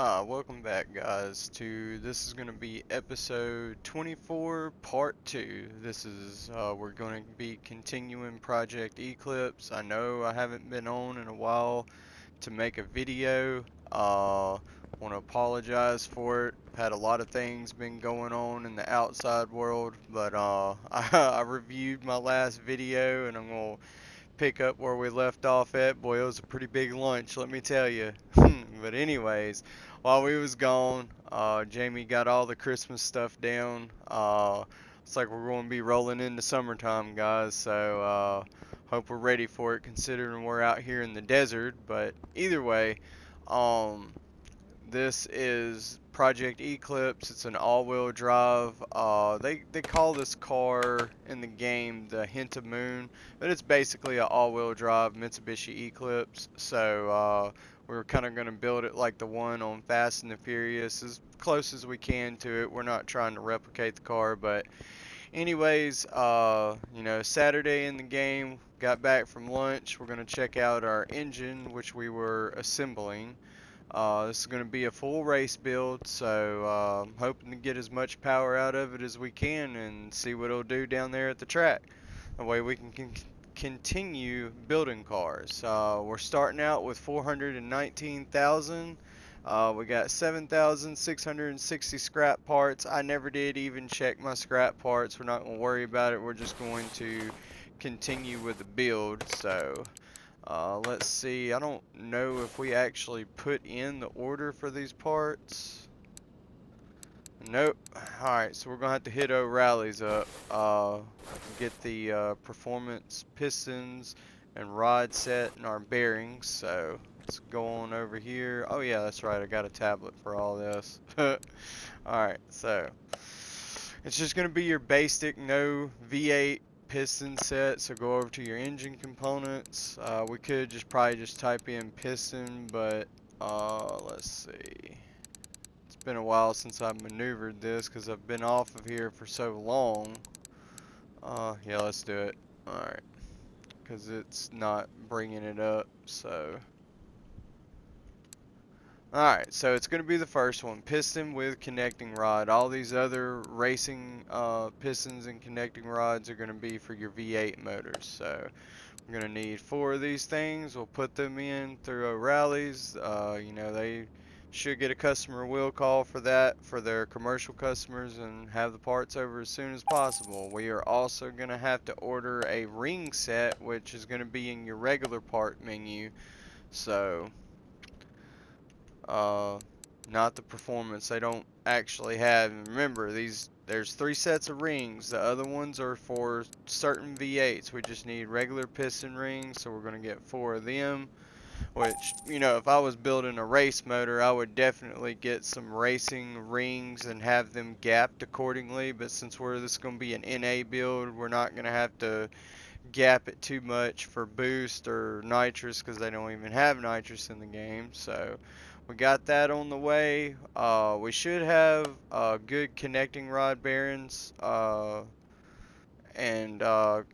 Hi, welcome back guys this is going to be episode 24 part 2. We're going to be continuing Project Eclipse. I know I haven't been on in a while to make a video. Want to apologize for it. Had a lot of things been going on in the outside world, but I reviewed my last video and I'm going to pick up where we left off at. Boy, it was a pretty big lunch, let me tell you. But anyways, while we was gone, Jamie got all the Christmas stuff down. Looks like we're going to be rolling into summertime, guys. So hope we're ready for it, considering we're out here in the desert. But either way, um, this is Project Eclipse. It's an all-wheel drive. They call this car in the game the Hint of Moon, but it's basically an all-wheel drive Mitsubishi Eclipse. So we're kind of going to build it like the one on Fast and the Furious, as close as we can to it. We're not trying to replicate the car, but anyways, Saturday in the game, got back from lunch. We're going to check out our engine, which we were assembling. This is going to be a full race build, so I'm hoping to get as much power out of it as we can and see what it'll do down there at the track. That way we can continue building cars. We're starting out with 419,000. We got 7,660 scrap parts. I never did even check my scrap parts. We're not going to worry about it. We're just going to continue with the build. So let's see. I don't know if we actually put in the order for these parts. Nope. Alright, so we're going to have to hit O'Reilly's up. Get the performance pistons and rod set and our bearings. So let's go on over here. Oh yeah, that's right. I got a tablet for all this. Alright, so it's just going to be your basic no V8 piston set. So go over to your engine components. We could probably just type in piston, but let's see. It's been a while since I've maneuvered this because I've been off of here for so long. Yeah, let's do it. Alright, because it's not bringing it up, so. Alright, so it's going to be the first one, piston with connecting rod. All these other racing pistons and connecting rods are going to be for your V8 motors. So we're going to need 4 of these things. We'll put them in through O'Reilly's. They should get a customer will call for that for their commercial customers and have the parts over as soon as possible. We are also going to have to order a ring set, which is going to be in your regular part menu. So not the performance. They don't actually have. And remember, there's 3 sets of rings. The other ones are for certain V8s. We just need regular piston rings, so we're going to get 4 of them. Which, if I was building a race motor, I would definitely get some racing rings and have them gapped accordingly. But since this is going to be an NA build, we're not going to have to gap it too much for boost or nitrous, because they don't even have nitrous in the game. So we got that on the way. We should have good connecting rod bearings and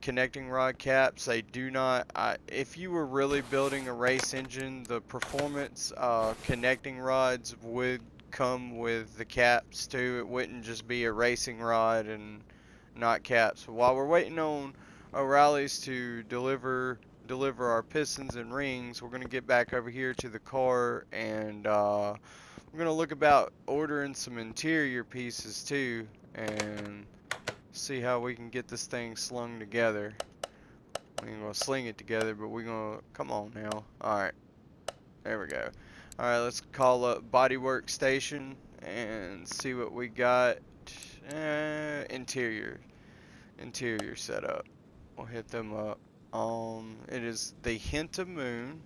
connecting rod caps. They do not. If you were really building a race engine, the performance connecting rods would come with the caps too. It wouldn't just be a racing rod and not caps. So while we're waiting on O'Reilly's to deliver our pistons and rings, we're going to get back over here to the car, and we're going to look about ordering some interior pieces too and see how we can get this thing slung together. We ain't going to sling it together, but we're going to, come on now. Alright, there we go. Alright, let's call up Bodywork Station and see what we got. Interior setup. We'll hit them up. It is the Hint of Moon.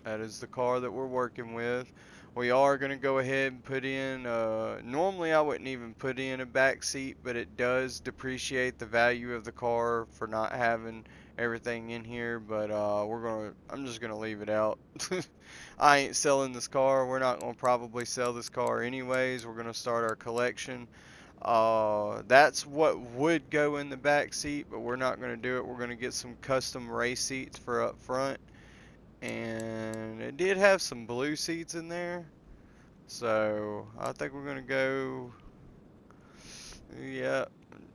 That is the car that we're working with. We are going to go ahead and put in, normally I wouldn't even put in a back seat, but it does depreciate the value of the car for not having everything in here, but I'm just going to leave it out. I ain't selling this car. We're not going to probably sell this car anyways. We're going to start our collection. That's what would go in the back seat, but we're not going to do it. We're going to get some custom race seats for up front. And it did have some blue seats in there, So I think we're gonna go, yeah,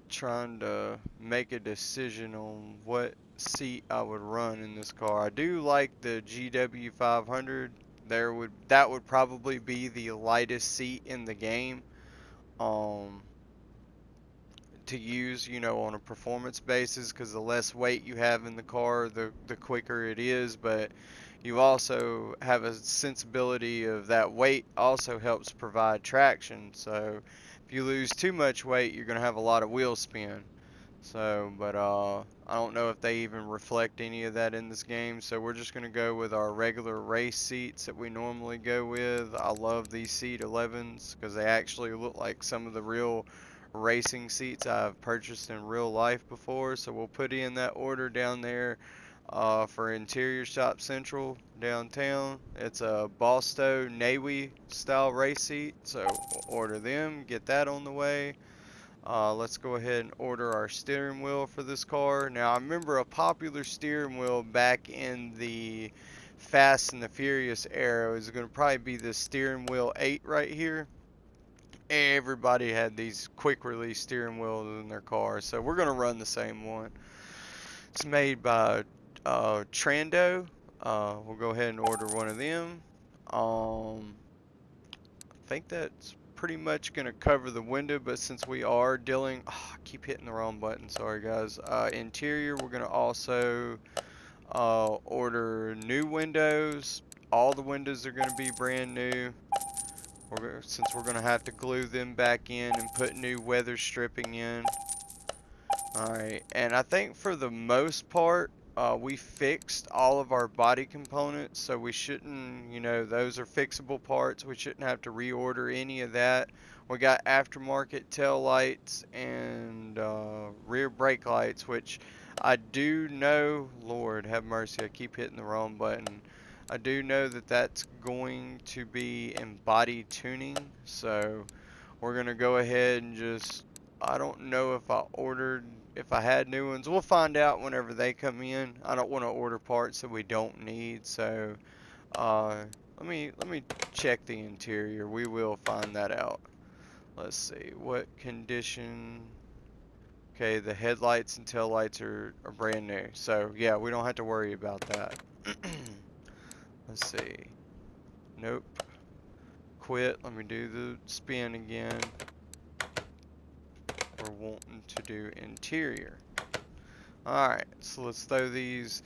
trying to make a decision on what seat I would run in this car. I do like the GW 500. That would probably be the lightest seat in the game. Um, to use, on a performance basis, because the less weight you have in the car, the quicker it is. But you also have a sensibility of that weight also helps provide traction. So if you lose too much weight, you're going to have a lot of wheel spin. So, but I don't know if they even reflect any of that in this game. So we're just going to go with our regular race seats that we normally go with. I love these seat 11s because they actually look like some of the real racing seats I've purchased in real life before. So we'll put in that order down there for Interior Shop Central downtown. It's a Bosto Navy style race seat. So we'll order them, get that on the way. Let's go ahead and order our steering wheel for this car. Now, I remember a popular steering wheel back in the Fast and the Furious era is going to probably be the steering wheel 8 right here. Everybody had these quick release steering wheels in their car, so we're going to run the same one. It's made by Trando. We'll go ahead and order one of them. I think that's pretty much going to cover the window, but since we are dealing, I keep hitting the wrong button, sorry guys. Interior, we're going to also order new windows. All the windows are going to be brand new. Since we're going to have to glue them back in and put new weather stripping in. Alright, and I think for the most part, we fixed all of our body components, so we shouldn't, those are fixable parts. We shouldn't have to reorder any of that. We got aftermarket tail lights and rear brake lights, which I do know, Lord have mercy, I keep hitting the wrong button. I do know that that's going to be in body tuning, so we're going to go ahead and just, I don't know if I had new ones. We'll find out whenever they come in. I don't want to order parts that we don't need, so let me check the interior. We will find that out. Let's see what condition. Okay, the headlights and tail lights are brand new, so yeah, we don't have to worry about that. Let's see. Nope. Quit. Let me do the spin again. We're wanting to do interior. Alright, so let's throw these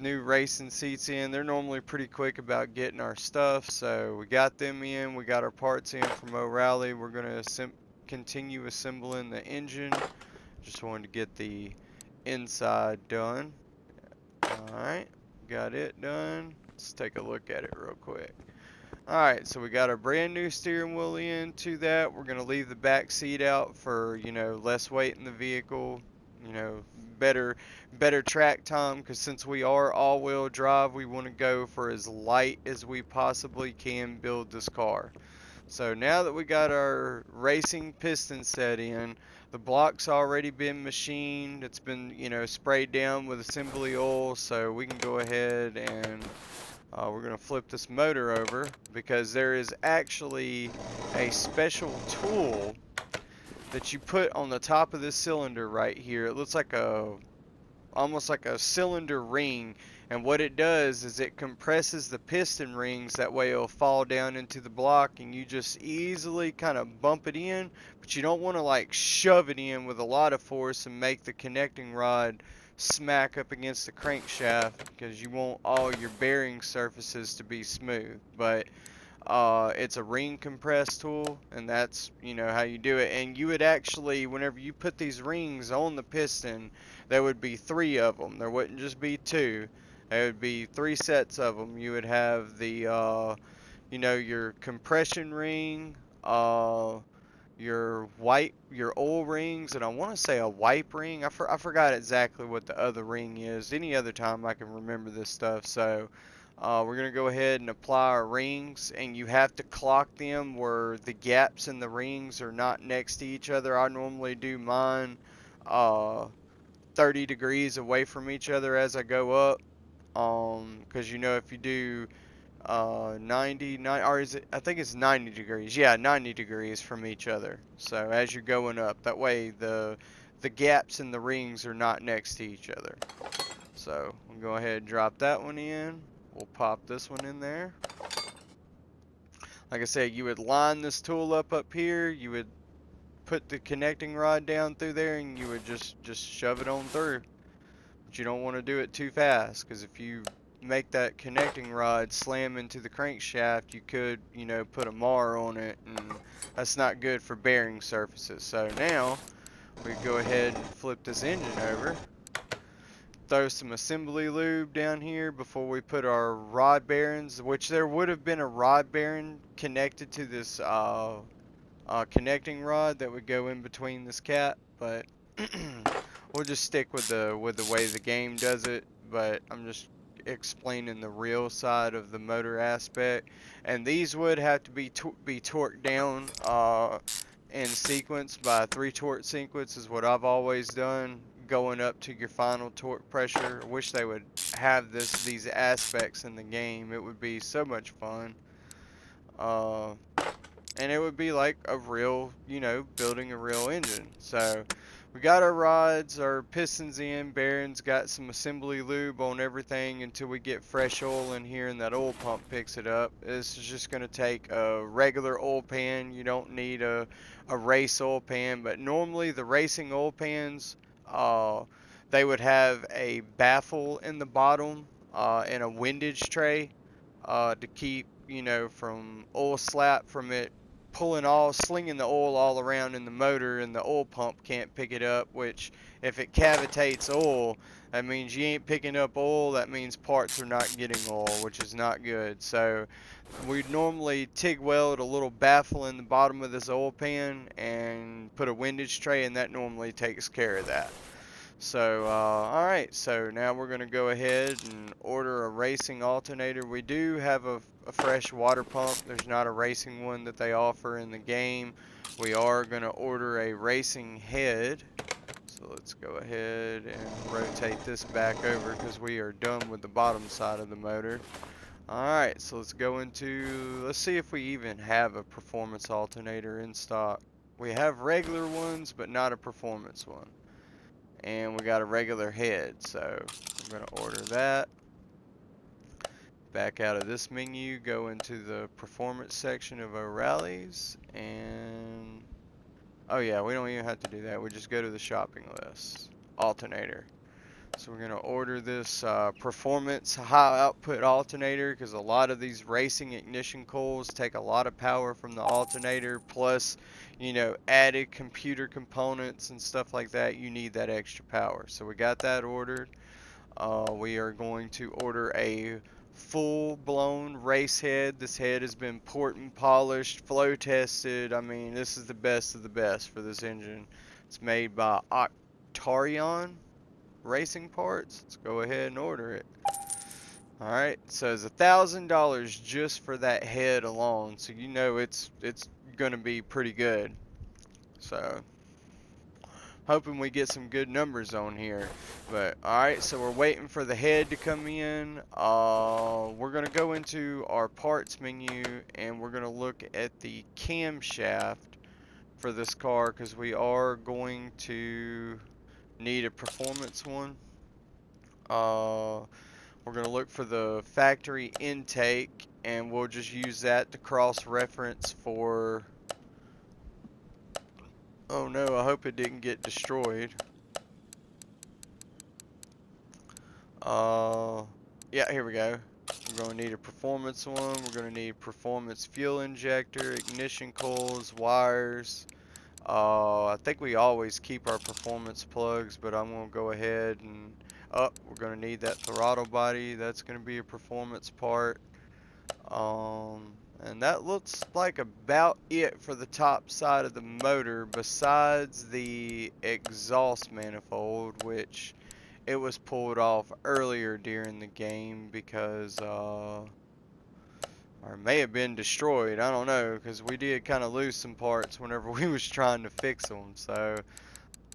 new racing seats in. They're normally pretty quick about getting our stuff, so we got them in. We got our parts in from O'Reilly. We're going to continue assembling the engine. Just wanted to get the inside done. Alright, got it done. Let's take a look at it real quick. Alright, so we got our brand new steering wheel into that. We're going to leave the back seat out for, less weight in the vehicle, better track time, because since we are all-wheel drive, we want to go for as light as we possibly can build this car. So now that we got our racing piston set in, the block's already been machined. It's been, sprayed down with assembly oil, so we can go ahead and we're going to flip this motor over, because there is actually a special tool that you put on the top of this cylinder right here. It looks like almost like a cylinder ring, and what it does is it compresses the piston rings. That way it'll fall down into the block and you just easily kind of bump it in, but you don't want to like shove it in with a lot of force and make the connecting rod smack up against the crankshaft, because you want all your bearing surfaces to be smooth. But it's a ring compress tool, and that's how you do it. And you would actually, whenever you put these rings on the piston, there would be 3 of them. There wouldn't just be 2. There would be 3 sets of them. You would have the your compression ring, your oil rings, and I want to say a wipe ring. I forgot exactly what the other ring is. Any other time I can remember this stuff. So we're going to go ahead and apply our rings, and you have to clock them where the gaps in the rings are not next to each other. I normally do mine 30 degrees away from each other as I go up, because if you do or is it, I think it's 90 degrees. Yeah, 90 degrees from each other. So as you're going up, that way the gaps in the rings are not next to each other. So we'll go ahead and drop that one in. We'll pop this one in there. Like I said, you would line this tool up here. You would put the connecting rod down through there, and you would just shove it on through. But you don't want to do it too fast, because if you make that connecting rod slam into the crankshaft, you could, you know, put a mar on it, and that's not good for bearing surfaces. So now we go ahead and flip this engine over. Throw some assembly lube down here before we put our rod bearings, which there would have been a rod bearing connected to this connecting rod that would go in between this cap, but we'll just stick with the way the game does it. But I'm just explaining the real side of the motor aspect, and these would have to be torqued down in sequence by 3 torque sequence is what I've always done, going up to your final torque pressure. I wish they would have these aspects in the game. It would be so much fun. And it would be like a real, you know, building a real engine. So we got our rods, our pistons in, bearings, got some assembly lube on everything until we get fresh oil in here and that oil pump picks it up. This is just going to take a regular oil pan. You don't need a race oil pan, but normally the racing oil pans, they would have a baffle in the bottom and a windage tray to keep, you know, from oil slap from it slinging the oil all around in the motor, and the oil pump can't pick it up, which if it cavitates oil, that means you ain't picking up oil. That means parts are not getting oil, which is not good. So we normally TIG weld a little baffle in the bottom of this oil pan and put a windage tray, and that normally takes care of that. So, alright, so now we're going to go ahead and order a racing alternator. We do have a fresh water pump. There's not a racing one that they offer in the game. We are going to order a racing head. So let's go ahead and rotate this back over because we are done with the bottom side of the motor. Alright, so let's see if we even have a performance alternator in stock. We have regular ones, but not a performance one. And we got a regular head, so I'm going to order that. Back out of this menu, go into the performance section of O'Reilly's, and oh yeah, we don't even have to do that. We just go to the shopping list. Alternator. So we're going to order this performance high output alternator, because a lot of these racing ignition coils take a lot of power from the alternator, plus, you know, added computer components and stuff like that. You need that extra power. So we got that ordered. We are going to order a full-blown race head. This head has been port and polished, flow tested. I mean, this is the best of the best for this engine. It's made by Octarion Racing Parts. Let's go ahead and order it. Alright, so it's $1,000 just for that head alone, so you know it's gonna be pretty good. So hoping we get some good numbers on here. But alright, so we're waiting for the head to come in. We're gonna go into our parts menu and we're gonna look at the camshaft for this car, because we are going to need a performance one. We're going to look for the factory intake, and we'll just use that to cross-reference for... Oh no, I hope it didn't get destroyed. Yeah, here we go. We're going to need a performance one. We're going to need performance fuel injector, ignition coils, wires. I think we always keep our performance plugs, but I'm going to go ahead and we're going to need that throttle body. That's going to be a performance part. And that looks like about it for the top side of the motor, besides the exhaust manifold, which it was pulled off earlier during the game because or may have been destroyed, I don't know, because we did kind of lose some parts whenever we was trying to fix them. So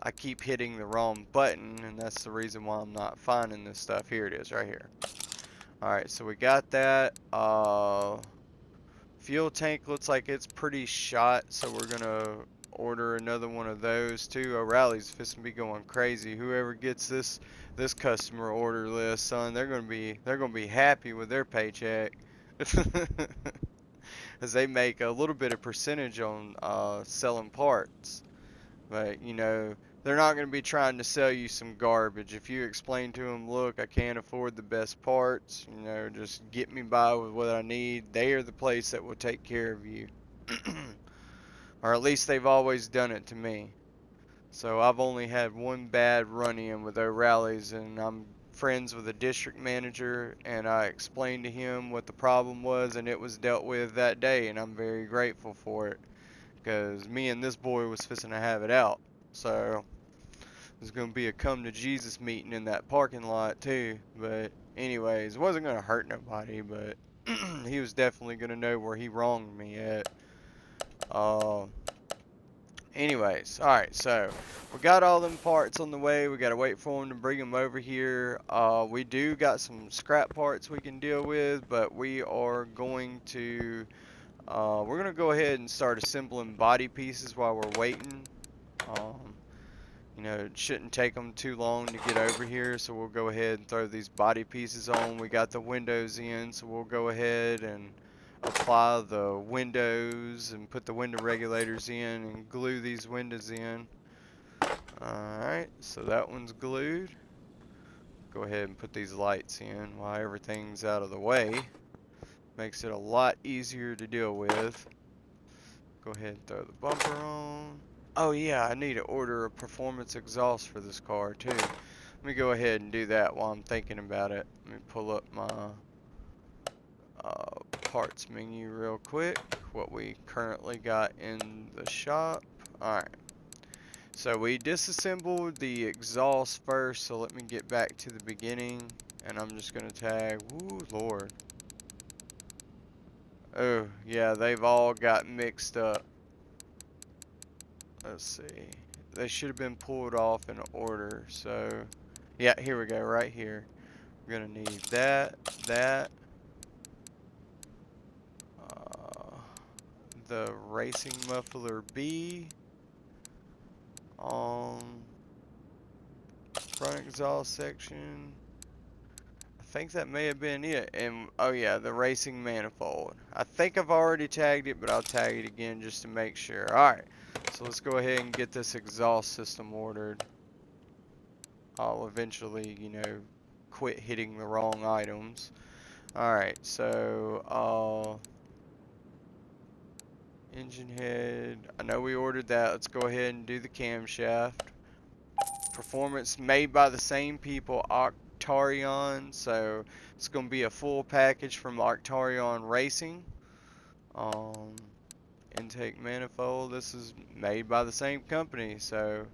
I keep hitting the wrong button, and that's the reason why I'm not finding this stuff. Here it is right here. Alright, so we got that. Fuel tank looks like it's pretty shot, so we're gonna order another one of those too. O'Reilly's fixing to be going crazy. Whoever gets this customer order list, son, they're gonna be happy with their paycheck. As they make a little bit of percentage on selling parts. But, you know, they're not going to be trying to sell you some garbage. If you explain to them, look, I can't afford the best parts, you know, just get me by with what I need, they are the place that will take care of you. Or at least they've always done it to me. So I've only had one bad run-in with O'Reilly's, and I'm friends with the district manager, and I explained to him what the problem was, and it was dealt with that day, and I'm very grateful for it. Because me and this boy was fixing to have it out. So there's going to be a come to Jesus meeting in that parking lot too. But anyways, it wasn't going to hurt nobody, but he was definitely going to know where he wronged me at. Uh, Anyways, alright, so we got all them parts on the way. We got to wait for them to bring them over here. We do got some scrap parts we can deal with, but we are going to we're going to go ahead and start assembling body pieces while we're waiting. Um, you know, it shouldn't take them too long to get over here, so we'll go ahead and throw these body pieces on. We got the windows in, so we'll go ahead and apply the windows and put the window regulators in and glue these windows in. Alright, so that one's glued. Go ahead and put these lights in while everything's out of the way. Makes it a lot easier to deal with. Go ahead and throw the bumper on. Oh yeah, I need to order a performance exhaust for this car too. Let me go ahead and do that while I'm thinking about it. Let me pull up my parts menu real quick. What we currently got in the shop. Alright. So we disassembled the exhaust first, so let me get back to the beginning. And I'm just going to tag, woo lord. Oh, yeah, they've all got mixed up. Let's see. They should have been pulled off in order. So, yeah, here we go, right here. We're going to need that, the racing muffler B, front exhaust section. I think that may have been it. And, oh yeah, the racing manifold. I think I've already tagged it, but I'll tag it again just to make sure. Alright, so let's go ahead and get this exhaust system ordered. I'll eventually, you know, quit hitting the wrong items. Alright, so, engine head. I know we ordered that. Let's go ahead and do the camshaft. Performance made by the same people, Octarion. So it's going to be a full package from Octarion Racing. Intake manifold. This is made by the same company. So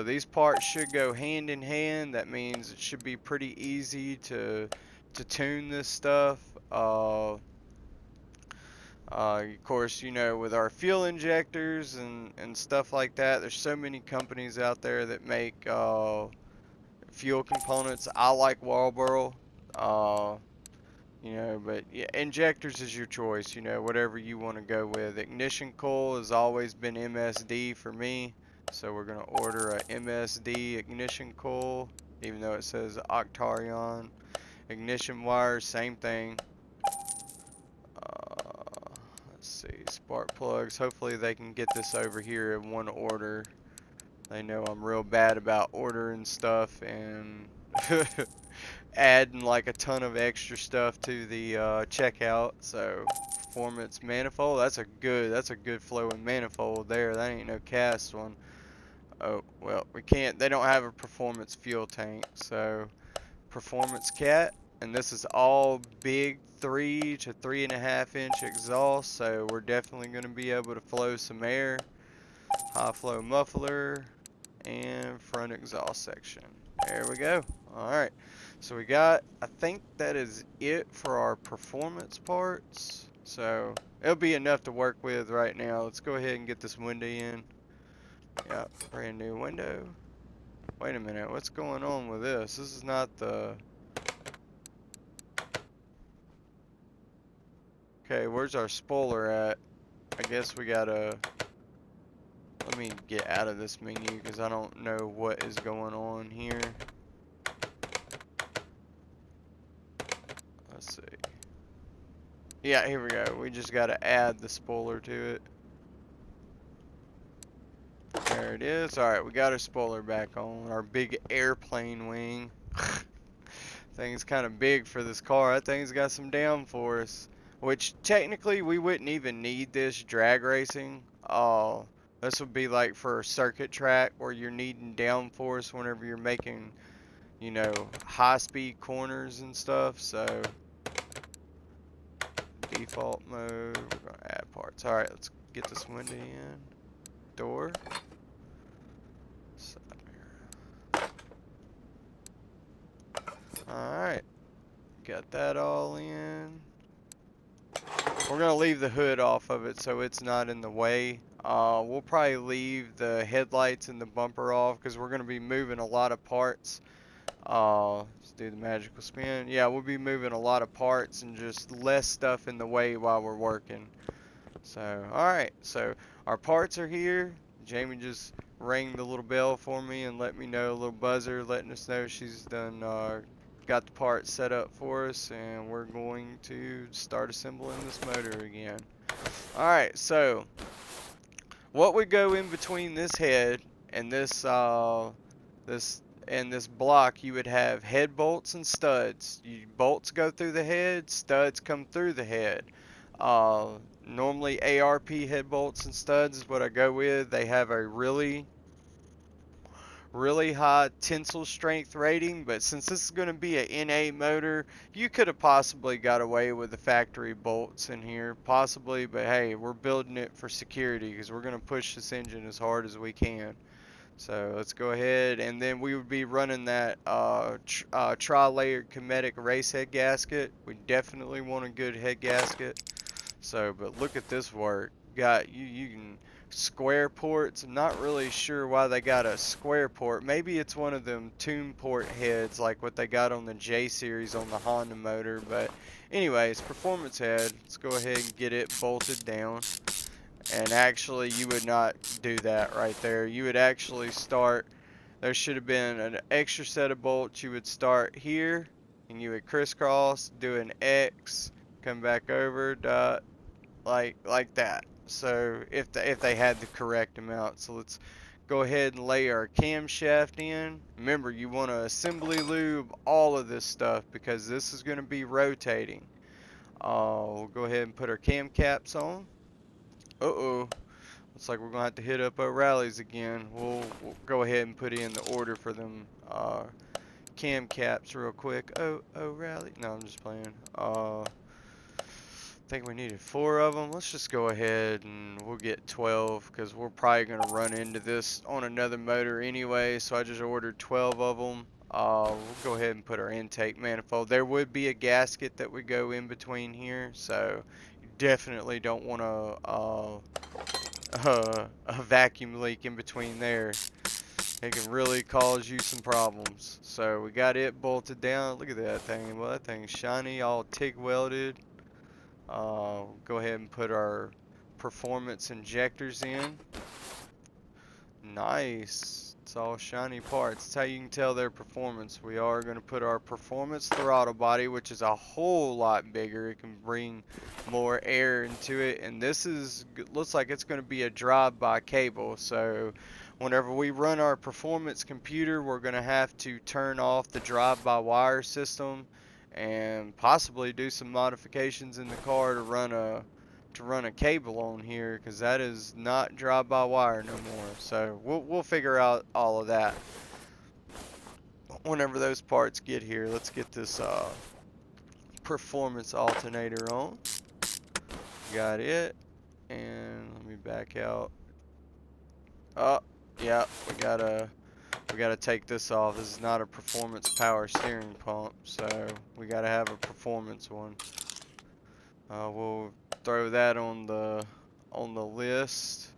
these parts should go hand in hand. That means it should be pretty easy to tune this stuff. Of course, you know, with our fuel injectors and stuff like that, there's so many companies out there that make fuel components. I like Walboro, you know, but yeah, injectors is your choice, you know, whatever you want to go with. Ignition coil has always been MSD for me, so we're going to order a MSD ignition coil, even though it says Octarion. Ignition wires, same thing. Let's see, spark plugs. Hopefully they can get this over here in one order. They know I'm real bad about ordering stuff and adding like a ton of extra stuff to the checkout. So performance manifold, that's a good flowing manifold there. That ain't no cast one. Oh well, we can't. They don't have a performance fuel tank. So performance cat, and this is all big 3 to 3.5 inch exhaust. So we're definitely going to be able to flow some air. High flow muffler and front exhaust section. There we go. Alright, so we got, I think that is it for our performance parts. So it'll be enough to work with right now. Let's go ahead and get this window in. Yep, brand new window. Wait a minute, what's going on with this? This is not the... Okay, where's our spoiler at? I guess we gotta... Let me get out of this menu because I don't know what is going on here. Let's see. Yeah, here we go. We just gotta add the spoiler to it. There it is. Alright, we got our spoiler back on. Our big airplane wing. Thing's kind of big for this car. That thing's got some downforce. Which, technically, we wouldn't even need this drag racing. This would be like for a circuit track where you're needing downforce whenever you're making, you know, high-speed corners and stuff. So, default mode. We're going to add parts. Alright, let's get this window in. Door. Alright, got that all in. We're going to leave the hood off of it so it's not in the way. We'll probably leave the headlights and the bumper off because we're going to be moving a lot of parts. Let's do the magical spin. Yeah, we'll be moving a lot of parts and just less stuff in the way while we're working. So, alright, so our parts are here. Jamie just rang the little bell for me and let me know, a little buzzer letting us know she's done got the parts set up for us, and we're going to start assembling this motor again. Alright, so what would go in between this head and this this block, you would have head bolts and studs. Bolts go through the head, studs come through the head. Normally ARP head bolts and studs is what I go with. They have a really high tensile strength rating, but since this is going to be an NA motor, you could have possibly got away with the factory bolts in here, possibly, but hey, we're building it for security because we're going to push this engine as hard as we can. So let's go ahead, and then we would be running that tri-layered Cometic race head gasket. We definitely want a good head gasket. So, but look at this work. Got you can square ports. I'm not really sure why they got a square port. Maybe it's one of them tune port heads like what they got on the J series on the Honda motor. But anyways, performance head. Let's go ahead and get it bolted down. And actually, you would not do that right there. You would actually start, there should have been an extra set of bolts. You would start here, and you would crisscross, do an X, come back over, dot, like that. So if they had the correct amount. So let's go ahead and lay our camshaft in. Remember, you want to assembly lube all of this stuff because this is going to be rotating. We'll go ahead and put our cam caps on. Uh-oh. Looks like we're going to have to hit up O'Reilly's again. We'll go ahead and put in the order for them cam caps real quick. Oh, O'Reilly. No, I'm just playing. I think we needed 4 of them. Let's just go ahead and we'll get 12 because we're probably going to run into this on another motor anyway. So I just ordered 12 of them. We'll go ahead and put our intake manifold. There would be a gasket that would go in between here. So you definitely don't want a vacuum leak in between there. It can really cause you some problems. So we got it bolted down. Look at that thing. Well, that thing's shiny, all TIG welded. Go ahead and put our performance injectors in. Nice. It's all shiny parts. That's how you can tell their performance. We are going to put our performance throttle body, which is a whole lot bigger. It can bring more air into it. And this looks like it's going to be a drive-by cable. So whenever we run our performance computer, we're going to have to turn off the drive-by-wire system and possibly do some modifications in the car to run a cable on here, because that is not drive-by-wire no more. So we'll figure out all of that whenever those parts get here. Let's get this performance alternator on. Got it. And let me back out. Oh, yeah, we gotta take this off. This is not a performance power steering pump, so we gotta have a performance one. We'll throw that on the list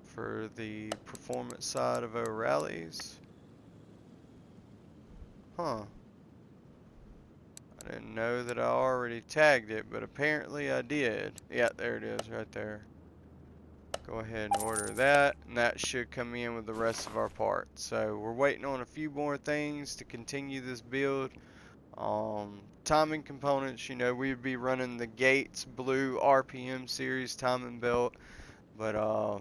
for the performance side of O'Reilly's. Huh. I I didn't know that I already tagged it, but apparently I did. Yeah, there it is right there. Go ahead and order that, and that should come in with the rest of our parts. So we're waiting on a few more things to continue this build. Timing components, you know, we'd be running the Gates Blue RPM series timing belt, but I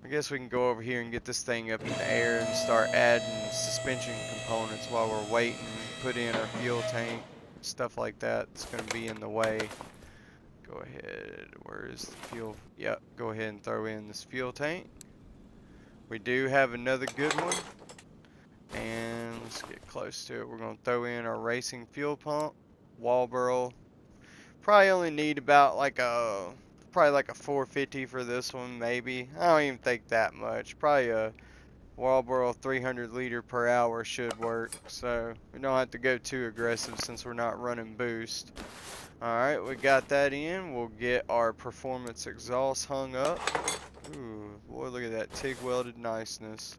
guess we can go over here and get this thing up in the air and start adding suspension components while we're waiting, put in our fuel tank, stuff like that. It's going to be in the way. Go ahead, where is the fuel? Yep, go ahead and throw in this fuel tank. We do have another good one, and let's get close to it. We're going to throw in our racing fuel pump, wall burrow. Probably only need about like a 450 for this one, maybe. I don't even think that much. Probably a Walboro 300 liter per hour should work, so we don't have to go too aggressive since we're not running boost. Alright, we got that in. We'll get our performance exhaust hung up. Ooh, boy, look at that TIG welded niceness.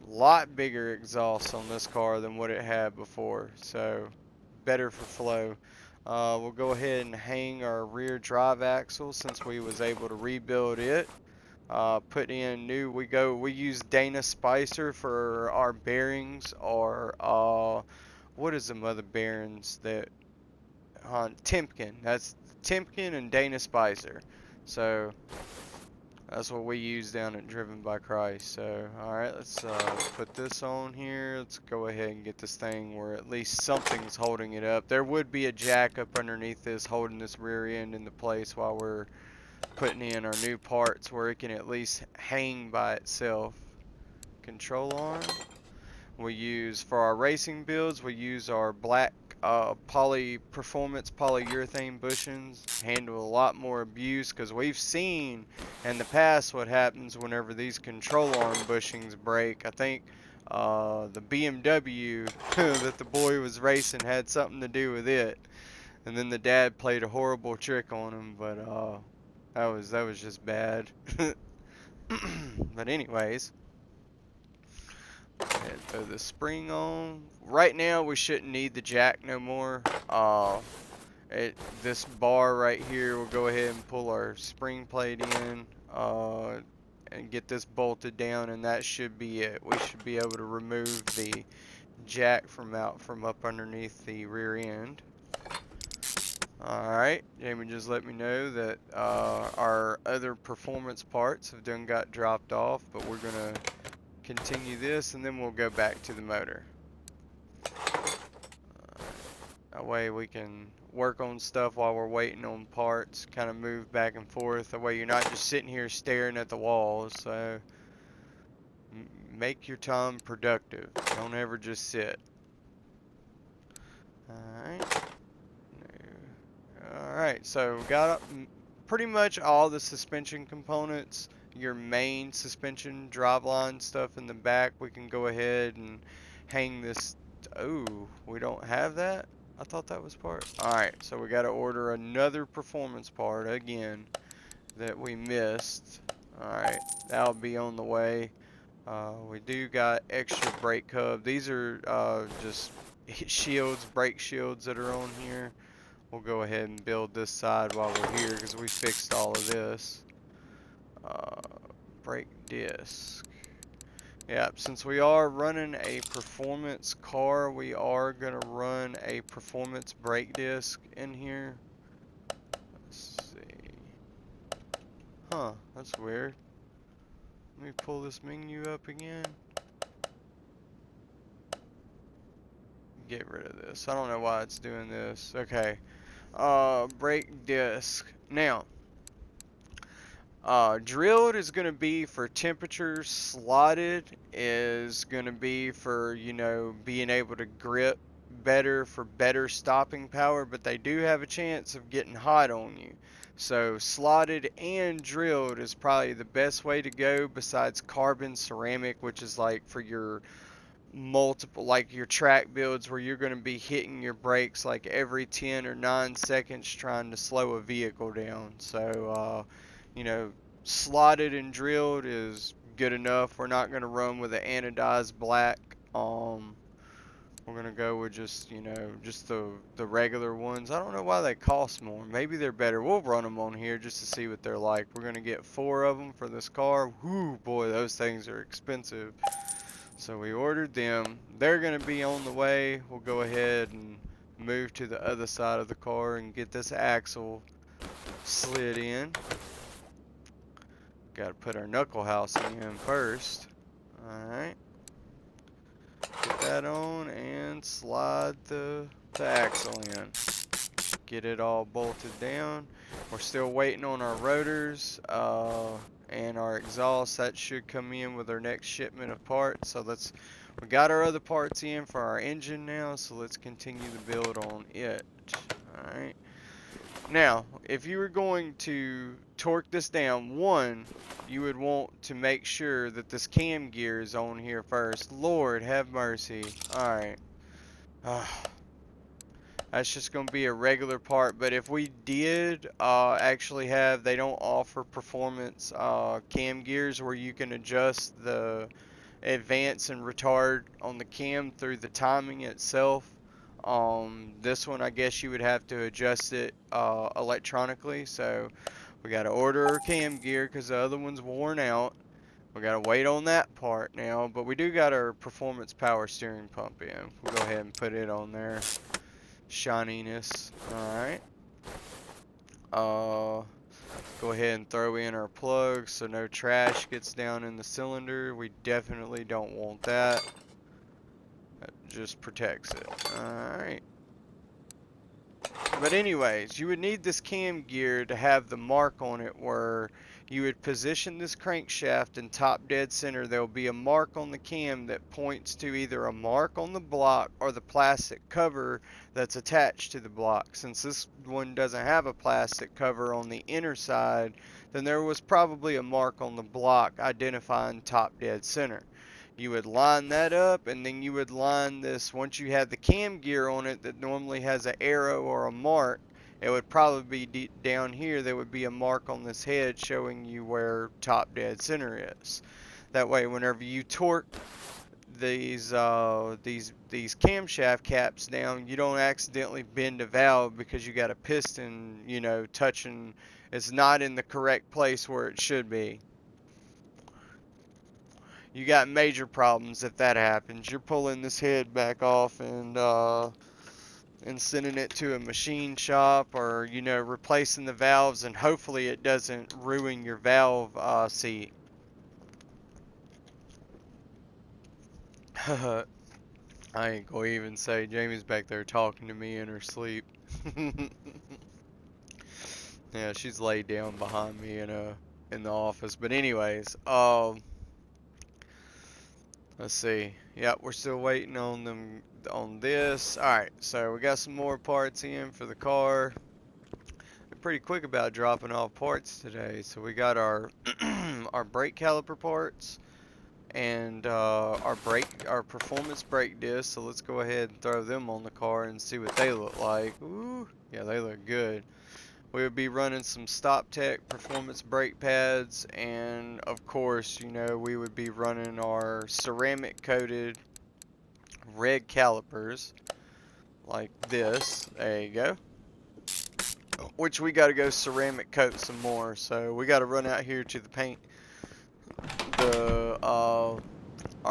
Lot bigger exhaust on this car than what it had before, so better for flow. We'll go ahead and hang our rear drive axle since we was able to rebuild it. Put in new, we use Dana Spicer for our bearings, or what is the mother bearings that, Timken. That's Timken and Dana Spicer. So that's what we use down at Driven by Christ. So alright, let's put this on here. Let's go ahead and get this thing where at least something's holding it up. There would be a jack up underneath this holding this rear end into place while we're putting in our new parts where it can at least hang by itself. Control arm. We use, for our racing builds, we use our black performance polyurethane bushings. Handle a lot more abuse because we've seen in the past what happens whenever these control arm bushings break. I think the BMW that the boy was racing had something to do with it, and then the dad played a horrible trick on him, but that was just bad. But anyways, and throw the spring on. Right now we shouldn't need the jack no more. This bar right here, we'll go ahead and pull our spring plate in and get this bolted down, and that should be it. We should be able to remove the jack from up underneath the rear end. Alright, Jamie just let me know that our other performance parts have done got dropped off, but we're going to continue this and then we'll go back to the motor. That way we can work on stuff while we're waiting on parts, kind of move back and forth. That way you're not just sitting here staring at the walls. So make your time productive. Don't ever just sit. Alright. Alright, so we got pretty much all the suspension components. Your main suspension driveline stuff in the back. We can go ahead and hang this. Oh, we don't have that? I thought that was part. Alright, so we got to order another performance part again that we missed. Alright, that'll be on the way. We do got extra brake hub. These are just shields, brake shields that are on here. We'll go ahead and build this side while we're here because we fixed all of this. Brake disc. Yeah, since we are running a performance car, we are going to run a performance brake disc in here. Let's see. Huh, that's weird. Let me pull this menu up again. Get rid of this. I don't know why it's doing this. Okay. Brake disc. Now, drilled is going to be for temperature. Slotted is going to be for, you know, being able to grip better, for better stopping power, but they do have a chance of getting hot on you. So slotted and drilled is probably the best way to go, besides carbon ceramic, which is like for your multiple, like your track builds where you're going to be hitting your brakes like every 10 or 9 seconds trying to slow a vehicle down. So you know, slotted and drilled is good enough. We're not going to run with an anodized black We're gonna go with just, you know, just the regular ones. I don't know why they cost more. Maybe they're better. We'll run them on here just to see what they're like. We're gonna get 4 of them for this car. Whoo, boy, those things are expensive. So we ordered them. They're gonna be on the way. We'll go ahead and move to the other side of the car and get this axle slid in. Gotta put our knuckle housing in first. Alright. Get that on and slide the axle in. Get it all bolted down. We're still waiting on our rotors and our exhaust. That should come in with our next shipment of parts. So we got our other parts in for our engine now, so let's continue the build on it. Alright. Now, if you were going to torque this down, one, you would want to make sure that this cam gear is on here first. Lord, have mercy. Alright. That's just going to be a regular part, but if we did actually have, they don't offer performance cam gears where you can adjust the advance and retard on the cam through the timing itself. This one, I guess you would have to adjust it electronically, so we got to order our cam gear because the other one's worn out. We got to wait on that part now, but we do got our performance power steering pump in. We'll go ahead and put it on there. Shininess. Alright. Go ahead and throw in our plugs so no trash gets down in the cylinder. We definitely don't want that. That just protects it. Alright. But anyways, you would need this cam gear to have the mark on it where you would position this crankshaft in top dead center. There will be a mark on the cam that points to either a mark on the block or the plastic cover that's attached to the block. Since this one doesn't have a plastic cover on the inner side, then there was probably a mark on the block identifying top dead center. You would line that up, and then you would line this, once you have the cam gear on it that normally has an arrow or a mark, it would probably be down here. There would be a mark on this head showing you where top dead center is. That way, whenever you torque these camshaft caps down, you don't accidentally bend a valve because you got a piston, you know, touching. It's not in the correct place where it should be. You got major problems if that happens. You're pulling this head back off and sending it to a machine shop, or, you know, replacing the valves, and hopefully it doesn't ruin your valve seat. I ain't gonna even say. Jamie's back there talking to me in her sleep. Yeah, she's laid down behind me in the office. But anyways, let's see. Yep, we're still waiting on them on this. Alright, so we got some more parts in for the car. We're pretty quick about dropping off parts today. So we got our our brake caliper parts and our performance brake discs. So let's go ahead and throw them on the car and see what they look like. Ooh, yeah, they look good. We would be running some StopTech performance brake pads, and of course, you know, we would be running our ceramic coated red calipers like this. There you go. Which we got to go ceramic coat some more, so we got to run out here to the paint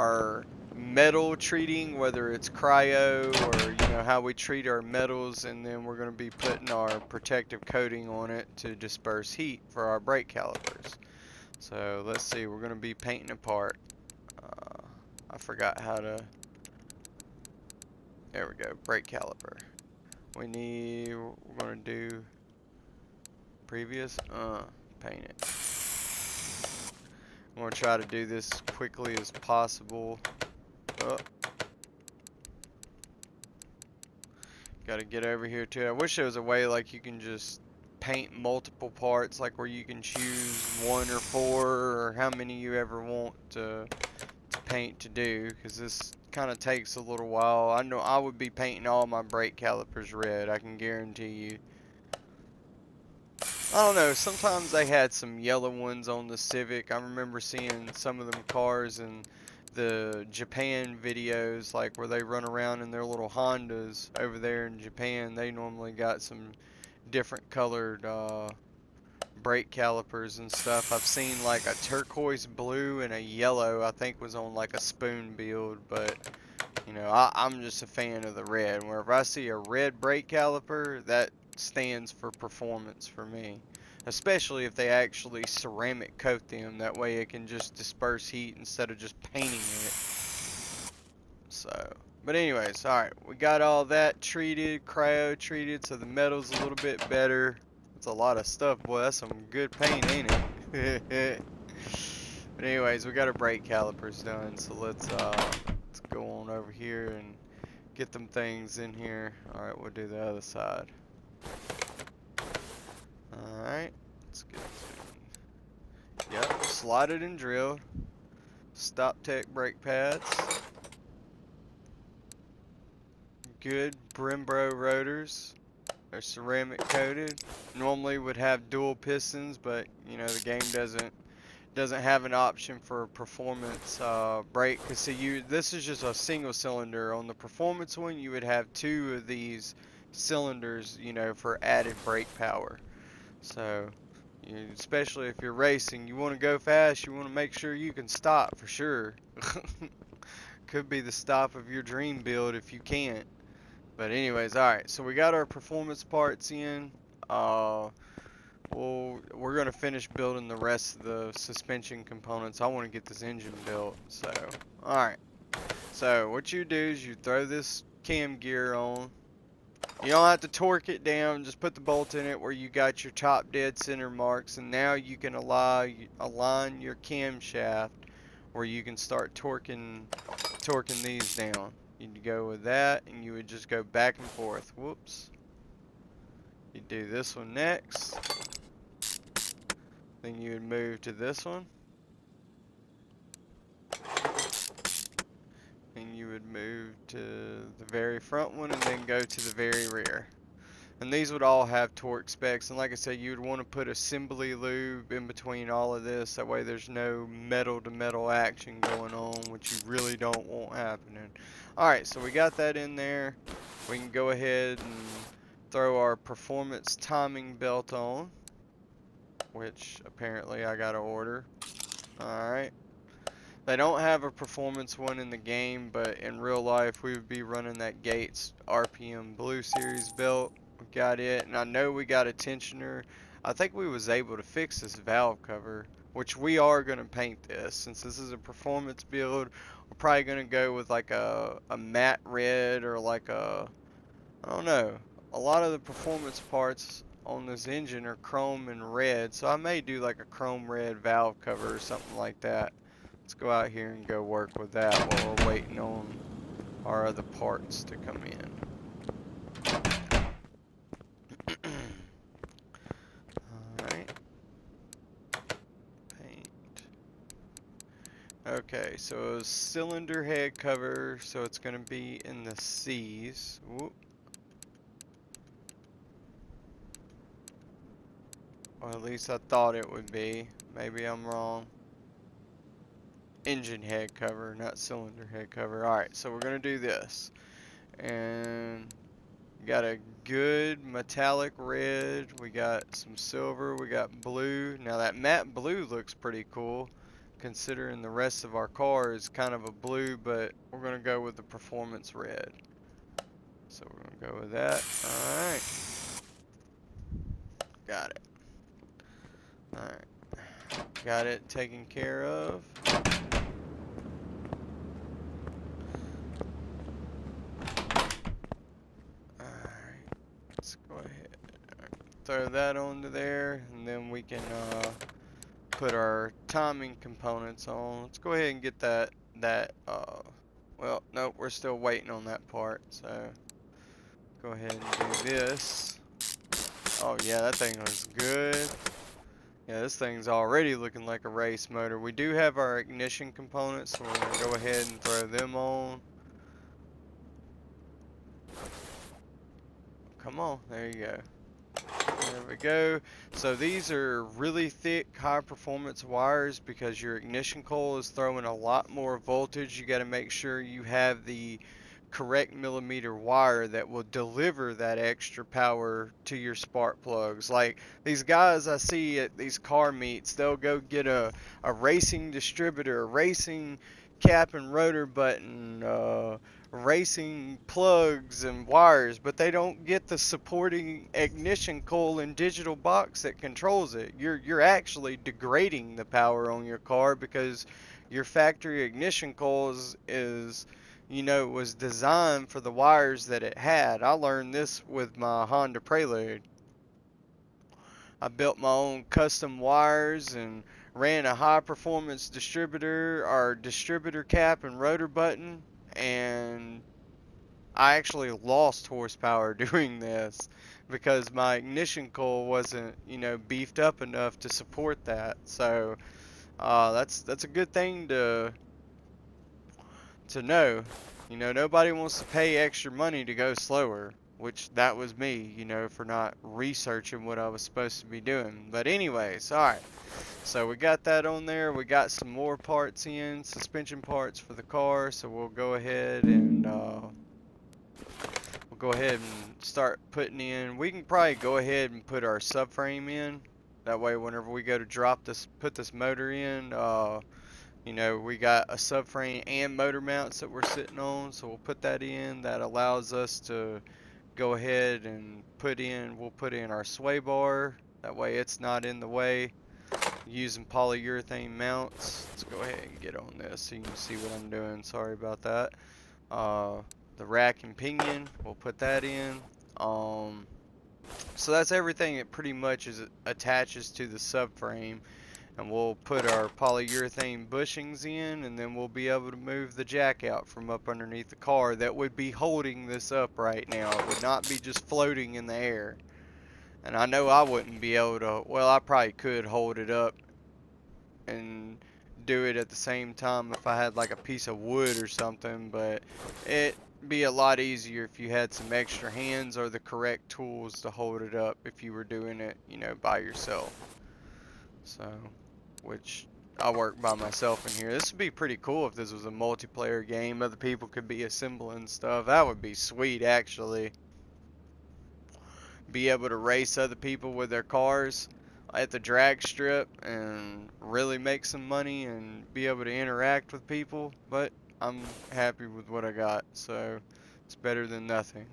our metal treating, whether it's cryo or, you know, how we treat our metals, and then we're going to be putting our protective coating on it to disperse heat for our brake calipers. So let's see, we're going to be painting a part. I forgot how to, there we go, brake caliper. We're going to do previous, paint it. I'm going to try to do this as quickly as possible. Oh. Got to get over here too. I wish there was a way like you can just paint multiple parts, like where you can choose 1 or 4 or how many you ever want to paint to do, because this kind of takes a little while. I know I would be painting all my brake calipers red, I can guarantee you. I don't know, sometimes they had some yellow ones on the Civic. I remember seeing some of them cars, and the Japan videos, like where they run around in their little Hondas over there in Japan. They normally got some different colored brake calipers and stuff. I've seen like a turquoise blue and a yellow, I think was on like a spoon build, but you know, I'm just a fan of the red. Wherever I see a red brake caliper, that stands for performance for me. Especially if they actually ceramic coat them, that way it can just disperse heat instead of just painting it. So, but anyways, alright, we got all that treated, cryo treated, so the metal's a little bit better. That's a lot of stuff, boy. That's some good paint, ain't it? But anyways, we got our brake calipers done, so let's go on over here and get them things in here. Alright, we'll do the other side. Alright, let's get to, yep, slotted and drilled. Stop tech brake pads. Good Brembo rotors. They're ceramic coated. Normally would have dual pistons, but you know the game doesn't have an option for a performance brake. Cause see, this is just a single cylinder. On the performance one, you would have two of these cylinders, you know, for added brake power. So, especially if you're racing, you want to go fast. You want to make sure you can stop for sure. Could be the stop of your dream build if you can't. But anyways, alright, so we got our performance parts in. Well, we're going to finish building the rest of the suspension components. I want to get this engine built. So, alright. So, what you do is you throw this cam gear on. You don't have to torque it down. Just put the bolt in it where you got your top dead center marks. And now you can align your camshaft where you can start torquing these down. You'd go with that, and you would just go back and forth. Whoops. You do this one next. Then you would move to this one. And you would move to the very front one, and then go to the very rear. And these would all have torque specs. And like I said, you would want to put assembly lube in between all of this. That way there's no metal to metal action going on, which you really don't want happening. Alright, so we got that in there. We can go ahead and throw our performance timing belt on, which apparently I gotta order. Alright. They don't have a performance one in the game, but in real life we would be running that Gates RPM Blue Series belt. We got it, and I know we got a tensioner. I think we was able to fix this valve cover, which we are going to paint this. Since this is a performance build, we're probably going to go with like a matte red or like a, I don't know. A lot of the performance parts on this engine are chrome and red, so I may do like a chrome red valve cover or something like that. Let's go out here and go work with that while we're waiting on our other parts to come in. Alright. Paint. Okay, so a cylinder head cover, so it's going to be in the C's. Whoop. Or at least I thought it would be. Maybe I'm wrong. Engine head cover, not cylinder head cover. Alright, so we're going to do this. And got a good metallic red. We got some silver. We got blue. Now that matte blue looks pretty cool, considering the rest of our car is kind of a blue, but we're going to go with the performance red. So we're going to go with that. Alright. Got it. Alright. Got it taken care of. Alright. Let's go ahead. Throw that onto there, and then we can put our timing components on. Let's go ahead and get that well, nope, we're still waiting on that part, so go ahead and do this. Oh yeah, that thing looks good. Yeah, this thing's already looking like a race motor. We do have our ignition components, so we're going to go ahead and throw them on. Come on, there you go. There we go. So these are really thick, high performance wires because your ignition coil is throwing a lot more voltage. You got to make sure you have the correct millimeter wire that will deliver that extra power to your spark plugs. Like these guys I see at these car meets, they'll go get a racing distributor, a racing cap and rotor button, racing plugs and wires, but they don't get the supporting ignition coil and digital box that controls it. You're actually degrading the power on your car because your factory ignition coil is was designed for the wires that it had. I learned this with my Honda Prelude. I built my own custom wires and ran a high performance distributor or distributor cap and rotor button, and I actually lost horsepower doing this because my ignition coil wasn't, beefed up enough to support that. So that's a good thing to know. Nobody wants to pay extra money to go slower, which that was me, for not researching what I was supposed to be doing. But anyways, alright. So we got that on there. We got some more parts in, suspension parts for the car. So we'll go ahead and start putting in. We can probably go ahead and put our subframe in. That way, whenever we go to put this motor in, we got a subframe and motor mounts that we're sitting on, so we'll put that in. That allows us to go ahead and we'll put in our sway bar. That way it's not in the way. Using polyurethane mounts. Let's go ahead and get on this so you can see what I'm doing. Sorry about that. The rack and pinion, we'll put that in. So that's everything that pretty much attaches to the subframe. And we'll put our polyurethane bushings in, and then we'll be able to move the jack out from up underneath the car that would be holding this up right now. It would not be just floating in the air. And I know I wouldn't be able to, well, I probably could hold it up and do it at the same time if I had like a piece of wood or something, but it'd be a lot easier if you had some extra hands or the correct tools to hold it up if you were doing it, by yourself. So, which I work by myself in here. This would be pretty cool if this was a multiplayer game. Other people could be assembling stuff. That would be sweet, actually. Be able to race other people with their cars at the drag strip and really make some money and be able to interact with people. But I'm happy with what I got, so it's better than nothing.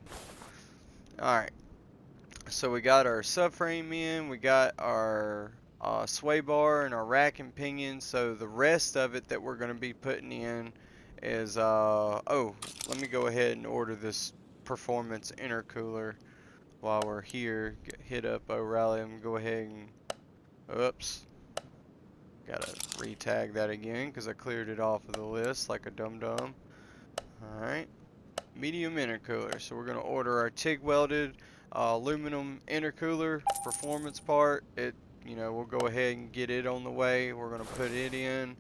Alright, so we got our subframe in, we got our sway bar and our rack and pinion. So the rest of it that we're going to be putting in is oh, let me go ahead and order this performance intercooler while we're here. Hit up O'Reilly and go ahead and oops, gotta re-tag that again because I cleared it off of the list like a dum-dum. Alright, medium intercooler. So we're going to order our TIG welded aluminum intercooler performance part. We'll go ahead and get it on the way. We're going to put it in.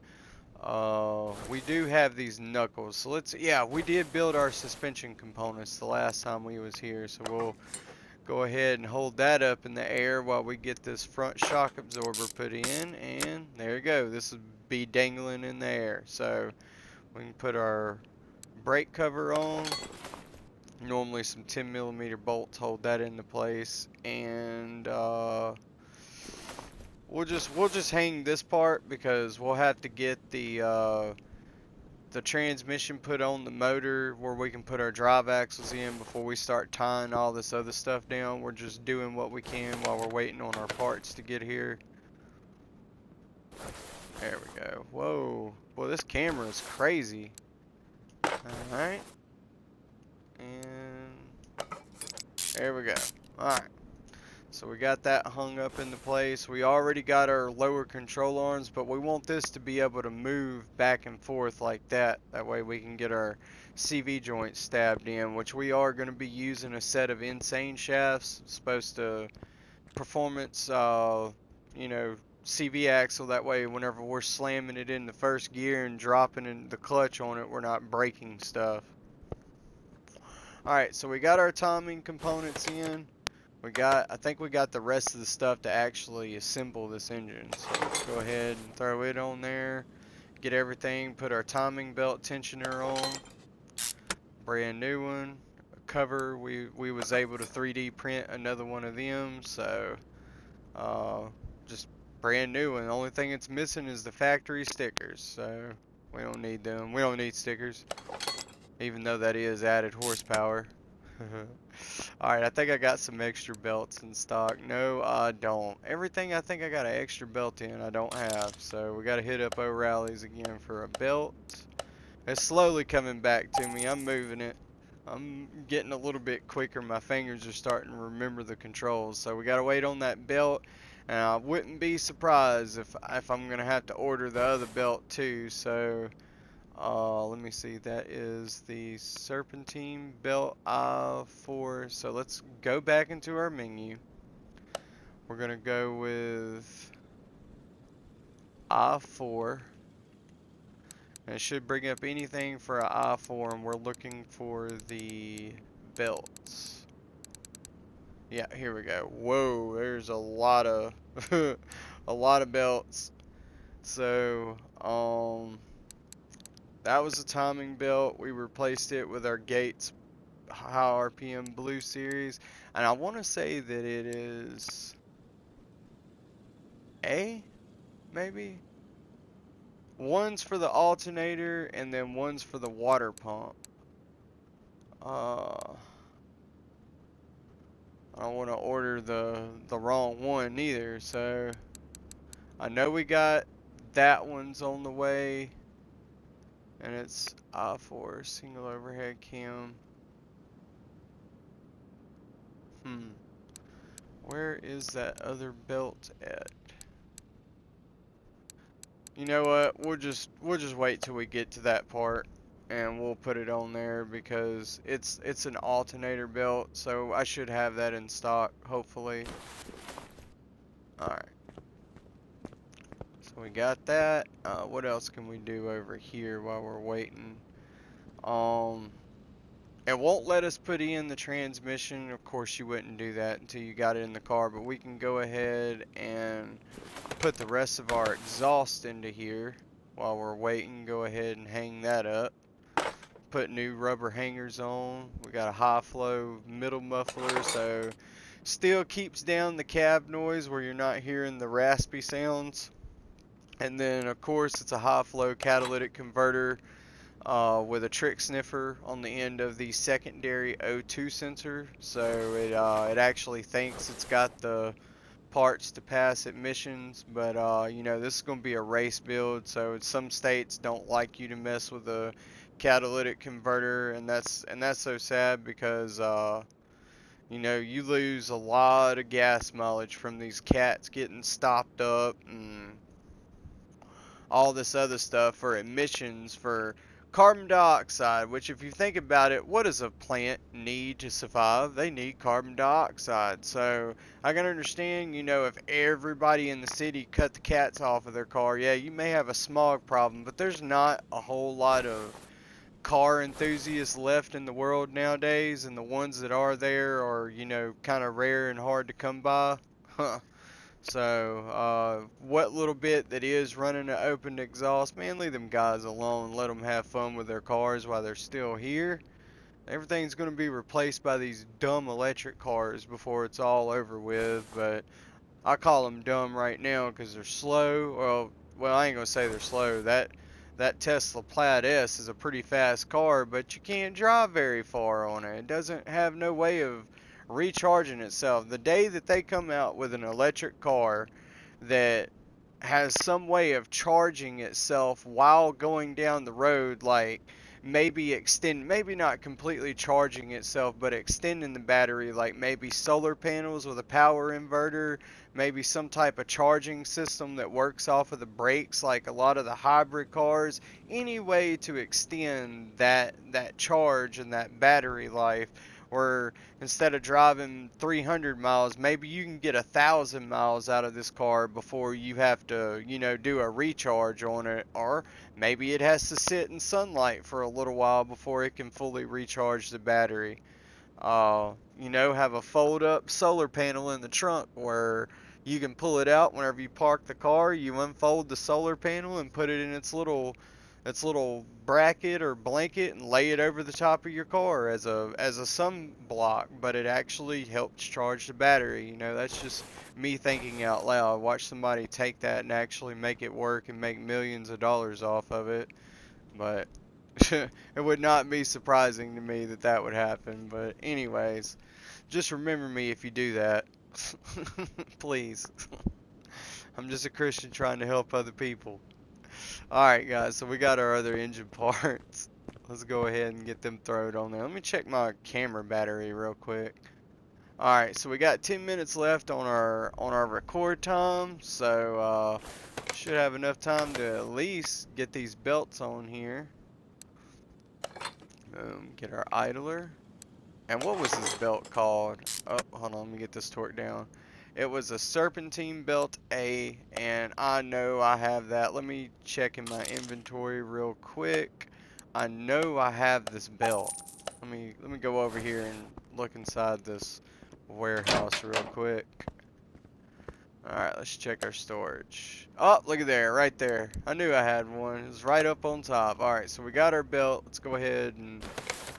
We do have these knuckles. So we did build our suspension components the last time we was here. So we'll go ahead and hold that up in the air while we get this front shock absorber put in. And there you go. This will be dangling in the air. So we can put our brake cover on. Normally some 10mm bolts hold that into place. And we'll just hang this part because we'll have to get the transmission put on the motor where we can put our drive axles in before we start tying all this other stuff down. We're just doing what we can while we're waiting on our parts to get here. There we go. Whoa. Boy, this camera is crazy. Alright. And there we go. Alright. So we got that hung up into place. We already got our lower control arms, but we want this to be able to move back and forth like that. That way we can get our CV joints stabbed in, which we are going to be using a set of insane shafts. It's supposed to performance, CV axle. That way whenever we're slamming it in the first gear and dropping in the clutch on it, we're not breaking stuff. Alright, so we got our timing components in. I think we got the rest of the stuff to actually assemble this engine. So let's go ahead and throw it on there. Get everything, put our timing belt tensioner on. Brand new one. A cover, we was able to 3D print another one of them, so uh, just brand new one. The only thing it's missing is the factory stickers, so we don't need them. We don't need stickers, even though that is added horsepower. Alright, I think I got some extra belts in stock. No, I don't. Everything I think I got an extra belt in, I don't have. So we got to hit up O'Reilly's again for a belt. It's slowly coming back to me. I'm moving it. I'm getting a little bit quicker. My fingers are starting to remember the controls. So we got to wait on that belt. And I wouldn't be surprised if I'm going to have to order the other belt too. So let me see. That is the Serpentine belt I4. So let's go back into our menu. We're going to go with I4. And it should bring up anything for an I4, and we're looking for the belts. Yeah, here we go. Whoa, there's a lot of a lot of belts. So, that was a timing belt. We replaced it with our Gates high RPM Blue Series, and I want to say that it is A, maybe. One's for the alternator, and then one's for the water pump. I don't want to order the wrong one either, so I know we got that one's on the way, and it's I4 single overhead cam. Where is that other belt at? You know what? We'll just wait till we get to that part, and we'll put it on there because it's an alternator belt, so I should have that in stock hopefully. All right. So we got that. What else can we do over here while we're waiting? It won't let us put in the transmission. Of course, you wouldn't do that until you got it in the car, but we can go ahead and put the rest of our exhaust into here while we're waiting. Go ahead and hang that up. Put new rubber hangers on. We got a high flow middle muffler, so still keeps down the cab noise where you're not hearing the raspy sounds. And then, of course, it's a high flow catalytic converter with a trick sniffer on the end of the secondary O2 sensor. So it actually thinks it's got the parts to pass emissions, but you know, this is going to be a race build, so some states don't like you to mess with a catalytic converter, and that's so sad because you know, you lose a lot of gas mileage from these cats getting stopped up and all this other stuff for emissions for carbon dioxide, which if you think about it, what does a plant need to survive? They need carbon dioxide. So I can understand, you know, if everybody in the city cut the cats off of their car, yeah, you may have a smog problem, but there's not a whole lot of car enthusiasts left in the world nowadays, and the ones that are there are, you know, kind of rare and hard to come by. So, what little bit that is running an open exhaust, man, leave them guys alone. Let them have fun with their cars while they're still here. Everything's going to be replaced by these dumb electric cars before it's all over with, but I call them dumb right now because they're slow. Well, I ain't going to say they're slow. That Tesla Plaid S is a pretty fast car, but you can't drive very far on it. It doesn't have no way of recharging itself. The day that they come out with an electric car that has some way of charging itself while going down the road, like maybe not completely charging itself, but extending the battery, like maybe solar panels with a power inverter, maybe some type of charging system that works off of the brakes, like a lot of the hybrid cars. Any way to extend that charge and that battery life, where instead of driving 300 miles, maybe you can get 1,000 miles out of this car before you have to, you know, do a recharge on it, or maybe it has to sit in sunlight for a little while before it can fully recharge the battery. You know, have a fold up solar panel in the trunk where you can pull it out whenever you park the car. You unfold the solar panel and put it in its little bracket or blanket and lay it over the top of your car as a sun block, but it actually helps charge the battery. You know, that's just me thinking out loud. Watch somebody take that and actually make it work and make millions of dollars off of it. But it would not be surprising to me that that would happen. But anyways, just remember me if you do that. Please. I'm just a Christian trying to help other people. Alright guys, so we got our other engine parts. Let's go ahead and get them thrown on there. Let me check my camera battery real quick. Alright, so we got 10 minutes left on our record time, so should have enough time to at least get these belts on here. Boom, get our idler. And what was this belt called? Oh, hold on, let me get this torque down. It was a Serpentine Belt A, and I know I have that. Let me check in my inventory real quick. I know I have this belt. Let me go over here and look inside this warehouse real quick. Alright, let's check our storage. Oh, look at there, right there. I knew I had one. It was right up on top. Alright, so we got our belt. Let's go ahead and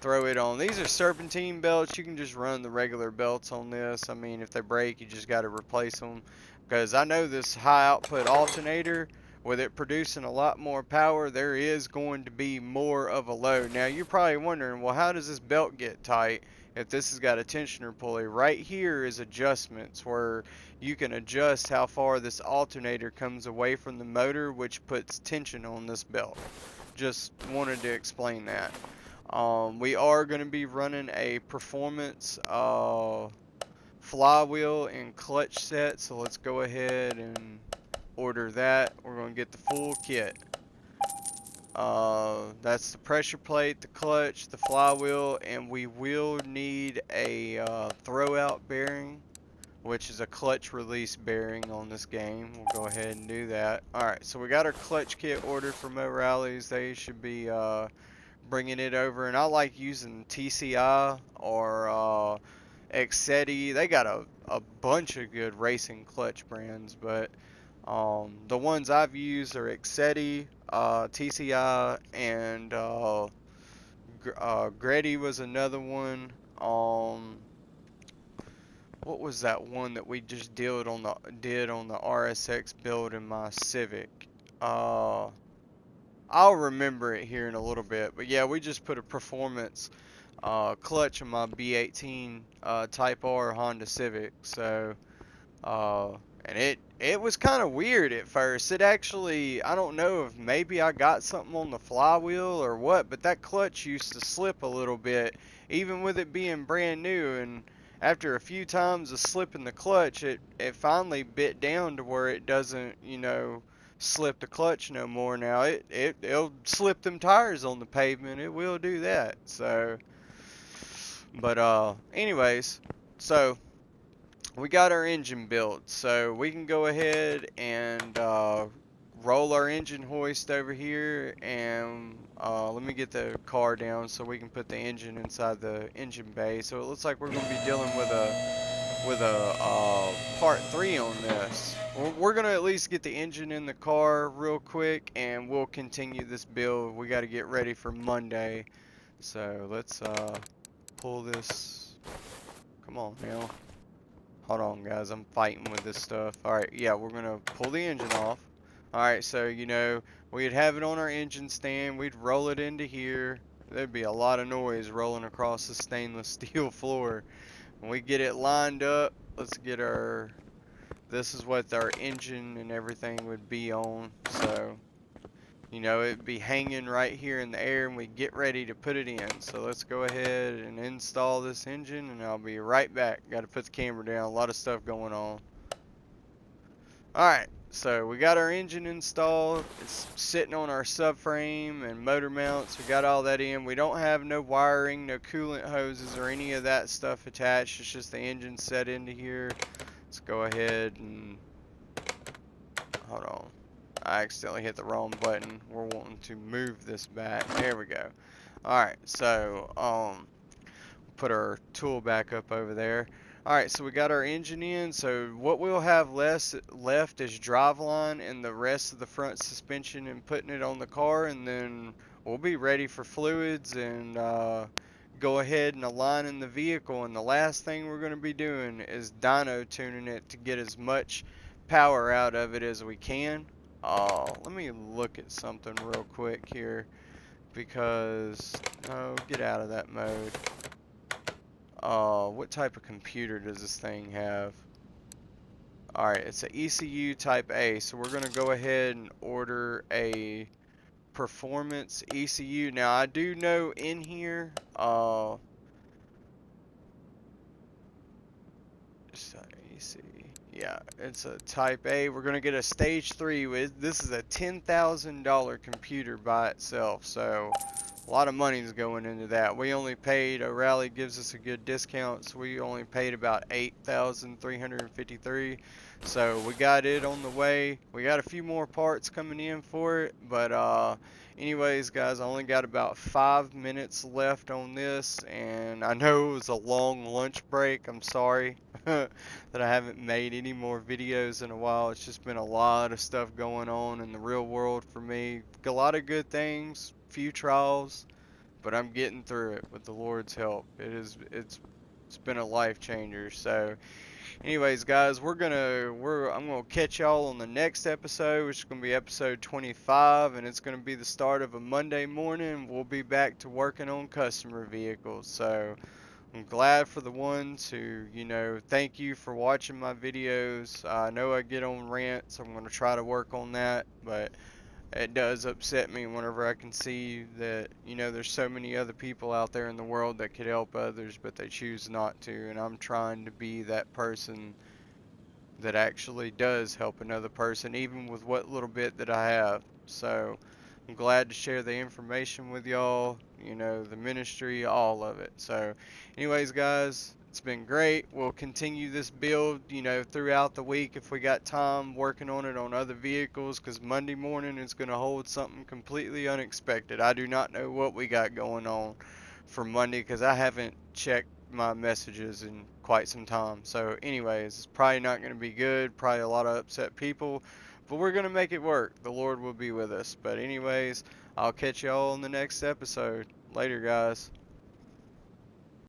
throw it on. These are serpentine belts. You can just run the regular belts on this. I mean, if they break, you just got to replace them. Because I know this high output alternator, with it producing a lot more power, there is going to be more of a load. Now, you're probably wondering, well, how does this belt get tight if this has got a tensioner pulley? Right here is adjustments where you can adjust how far this alternator comes away from the motor, which puts tension on this belt. Just wanted to explain that. We are going to be running a performance flywheel and clutch set, so let's go ahead and order that. We're going to get the full kit. That's the pressure plate, the clutch, the flywheel, and we will need a throwout bearing, which is a clutch release bearing on this game. We'll go ahead and do that. Alright, so we got our clutch kit ordered from O'Reilly's. They should be bringing it over, and I like using TCI or Excetti. They got a bunch of good racing clutch brands, but the ones I've used are Excetti, TCI, and Greddy was another one. What was that one that we just did on the RSX build in my Civic? I'll remember it here in a little bit, but yeah, we just put a performance clutch in my B18 Type R Honda Civic. So and it was kind of weird at first. It actually, I don't know if maybe I got something on the flywheel or what, but that clutch used to slip a little bit even with it being brand new. And after a few times of slipping the clutch, it finally bit down to where it doesn't, you know, slip the clutch no more. Now it'll slip them tires on the pavement. It will do that. So but anyways, so we got our engine built, so we can go ahead and roll our engine hoist over here, and let me get the car down so we can put the engine inside the engine bay. So it looks like we're going to be dealing with a part 3 on this. We're going to at least get the engine in the car real quick, and we'll continue this build. We got to get ready for Monday. So let's pull this. Come on now. Hold on, guys. I'm fighting with this stuff. Alright, yeah, we're going to pull the engine off. Alright, so, you know, we'd have it on our engine stand. We'd roll it into here. There'd be a lot of noise rolling across the stainless steel floor. When we get it lined up, let's get our... This is what our engine and everything would be on. So, you know, it'd be hanging right here in the air, and we get ready to put it in. So let's go ahead and install this engine, and I'll be right back. Got to put the camera down. A lot of stuff going on. Alright, so we got our engine installed. It's sitting on our subframe and motor mounts. We got all that in. We don't have no wiring, no coolant hoses or any of that stuff attached. It's just the engine set into here. Let's go ahead and... Hold on. I accidentally hit the wrong button. We're wanting to move this back. There we go. Alright, so put our tool back up over there. Alright, so we got our engine in, so what we'll have left is driveline and the rest of the front suspension and putting it on the car, and then we'll be ready for fluids and go ahead and aligning the vehicle. And the last thing we're going to be doing is dyno tuning it to get as much power out of it as we can. Let me look at something real quick here, because no, get out of that mode. What type of computer does this thing have? Alright, it's a ECU type A, so we're going to go ahead and order a performance ECU. Now, I do know in here, yeah, it's a type A. We're going to get a stage 3. This is a $10,000 computer by itself, so a lot of money's going into that. We only paid, O'Reilly gives us a good discount, so we only paid about $8,353. So we got it on the way. We got a few more parts coming in for it, but anyways, guys, I only got about 5 minutes left on this, and I know it was a long lunch break. I'm sorry that I haven't made any more videos in a while. It's just been a lot of stuff going on in the real world for me. A lot of good things, few trials, but I'm getting through it with the Lord's help. It's been a life changer. So anyways, guys, I'm gonna catch y'all on the next episode, which is gonna be episode 25, and it's gonna be the start of a Monday morning. We'll be back to working on customer vehicles. So I'm glad for the ones who, thank you for watching my videos. I know I get on rants. I'm gonna try to work on that, but it does upset me whenever I can see that, there's so many other people out there in the world that could help others, but they choose not to. And I'm trying to be that person that actually does help another person, even with what little bit that I have. So I'm glad to share the information with y'all, the ministry, all of it. So anyways, guys, it's been great. We'll continue this build, throughout the week if we got time, working on it on other vehicles, because Monday morning is going to hold something completely unexpected. I do not know what we got going on for Monday, because I haven't checked my messages in quite some time. So anyways, it's probably not going to be good, probably a lot of upset people, but we're going to make it work. The Lord will be with us. But anyways, I'll catch y'all in the next episode. Later, guys.